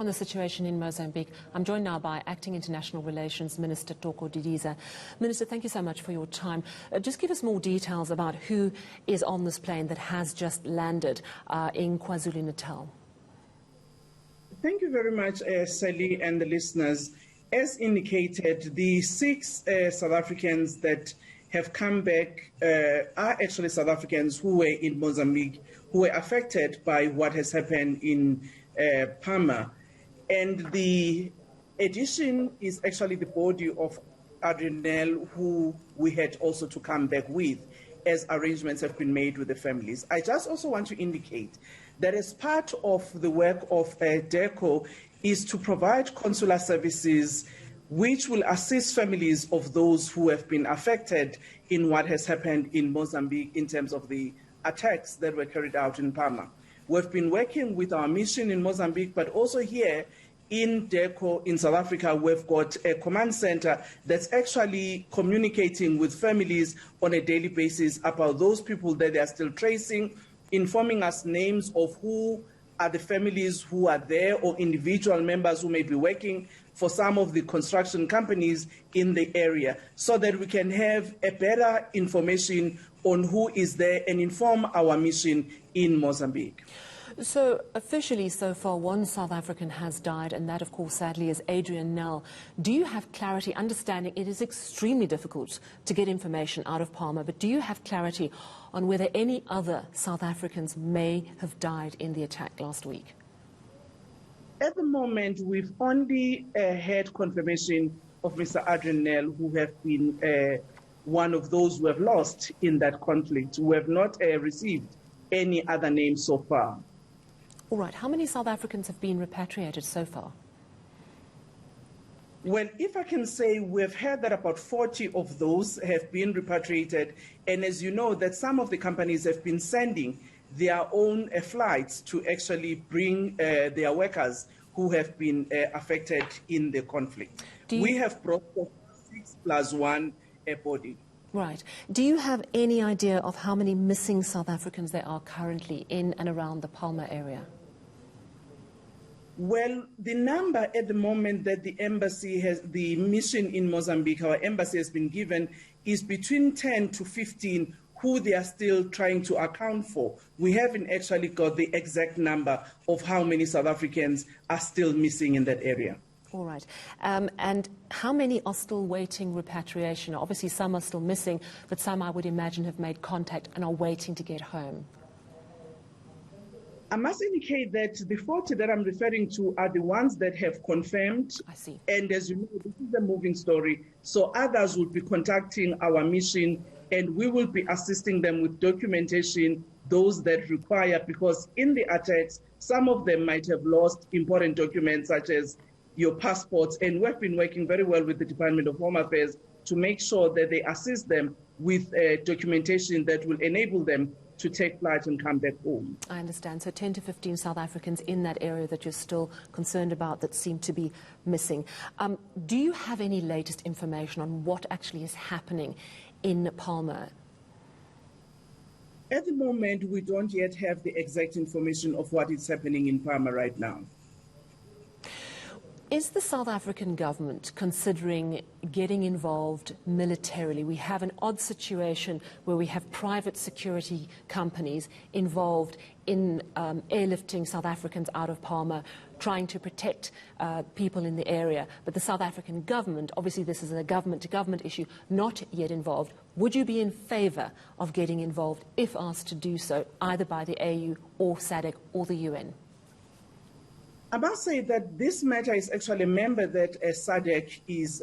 On the situation in Mozambique, I'm joined now by Acting International Relations Minister Thoko Didiza. Minister, thank you so much for your time. Just give us more details about who is on this plane that has just landed in KwaZulu-Natal. Thank you very much, Sally and the listeners. As indicated, the 6 South Africans that have come back are actually South Africans who were in Mozambique, who were affected by what has happened in Palma. And the addition is actually the body of Adrianelle, who we had also to come back with, as arrangements have been made with the families. I just also want to indicate that as part of the work of DIRCO is to provide consular services which will assist families of those who have been affected in what has happened in Mozambique in terms of the attacks that were carried out in Palma. We've been working with our mission in Mozambique, but also here in DIRCO in South Africa, we've got a command center that's actually communicating with families on a daily basis about those people that they are still tracing, informing us names of who are the families who are there or individual members who may be working for some of the construction companies in the area, so that we can have a better information on who is there and inform our mission in Mozambique. So officially so far, 1 South African has died, and that, of course, sadly, is Adrianelle. Do you have clarity, understanding it is extremely difficult to get information out of Palma, but do you have clarity on whether any other South Africans may have died in the attack last week? At the moment, we've only had confirmation of Mr. Adrianelle, who have been one of those who have lost in that conflict. We have not received any other names so far. All right. How many South Africans have been repatriated so far? Well, if I can say, we've heard that about 40 of those have been repatriated. And as you know, that some of the companies have been sending their own flights to actually bring their workers who have been affected in the conflict. We have brought 6+1 body. Right. Do you have any idea of how many missing South Africans there are currently in and around the Palma area? Well, the number at the moment that the embassy has, the mission in Mozambique, our embassy has been given, is between 10 to 15 who they are still trying to account for. We haven't actually got the exact number of how many South Africans are still missing in that area. All right. And how many are still waiting repatriation? Obviously, some are still missing, but some, I would imagine, have made contact and are waiting to get home. I must indicate that the 40 that I'm referring to are the ones that have confirmed. I see. And as you know, this is a moving story. So others will be contacting our mission, and we will be assisting them with documentation, those that require, because in the attacks, some of them might have lost important documents such as your passports, and we've been working very well with the Department of Home Affairs to make sure that they assist them with documentation that will enable them to take flight and come back home. I understand. So 10 to 15 South Africans in that area that you're still concerned about that seem to be missing. Do you have any latest information on what actually is happening in Palma? At the moment, we don't yet have the exact information of what is happening in Palma right now. Is the South African government considering getting involved militarily? We have an odd situation where we have private security companies involved in airlifting South Africans out of Palma, trying to protect people in the area. But the South African government, obviously this is a government-to-government issue, not yet involved. Would you be in favour of getting involved if asked to do so, either by the AU or SADC or the UN? I must say that this matter is actually a member that SADC is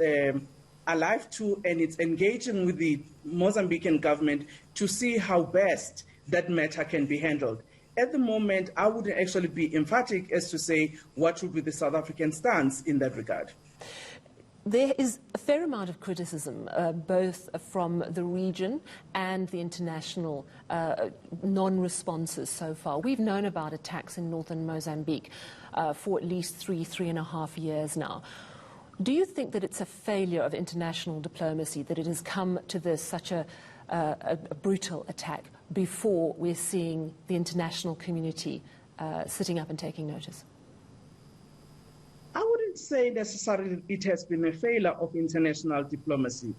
alive to, and it's engaging with the Mozambican government to see how best that matter can be handled. At the moment, I wouldn't actually be emphatic as to say what would be the South African stance in that regard. There is a fair amount of criticism, both from the region and the international non-responses so far. We've known about attacks in northern Mozambique for at least 3.5 years now. Do you think that it's a failure of international diplomacy that it has come to this such a brutal attack before we're seeing the international community sitting up and taking notice? wouldn't say necessarily it has been a failure of international diplomacy.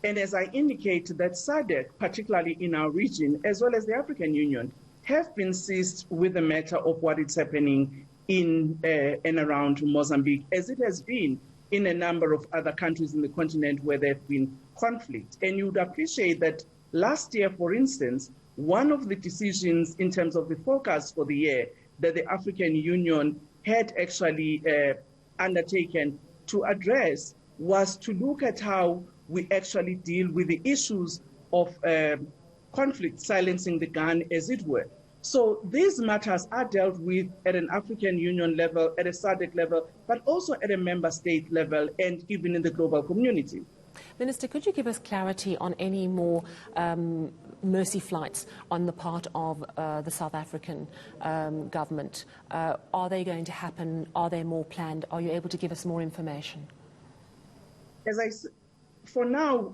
And as I indicated, that SADC, particularly in our region, as well as the African Union, have been seized with the matter of what is happening in and around Mozambique, as it has been in a number of other countries in the continent where there have been conflict. And you would appreciate that last year, for instance, one of the decisions in terms of the focus for the year that the African Union had actually undertaken to address was to look at how we actually deal with the issues of conflict, silencing the gun, as it were. So these matters are dealt with at an African Union level, at a SADC level, but also at a member state level and even in the global community. Minister, could you give us clarity on any more mercy flights on the part of the South African government? Are they going to happen? Are there more planned? Are you able to give us more information? For now,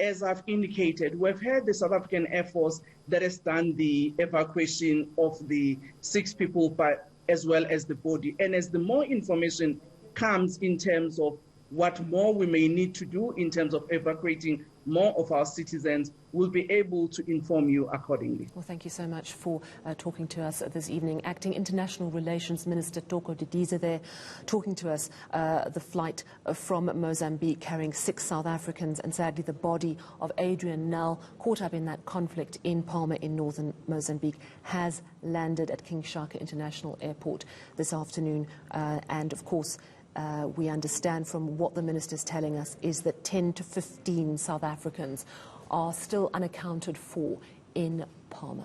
as I've indicated, we've had the South African Air Force that has done the evacuation of the 6 people, but as well as the body. And as the more information comes in terms of what more we may need to do in terms of evacuating more of our citizens, we'll be able to inform you accordingly. Well, thank you so much for talking to us this evening. Acting International Relations Minister Thoko Didiza there, talking to us the flight from Mozambique carrying 6 South Africans and sadly the body of Adrian Nel, caught up in that conflict in Palma in northern Mozambique, has landed at King Shaka International Airport this afternoon. And of course, we understand from what the minister's telling us is that 10 to 15 South Africans are still unaccounted for in Palma.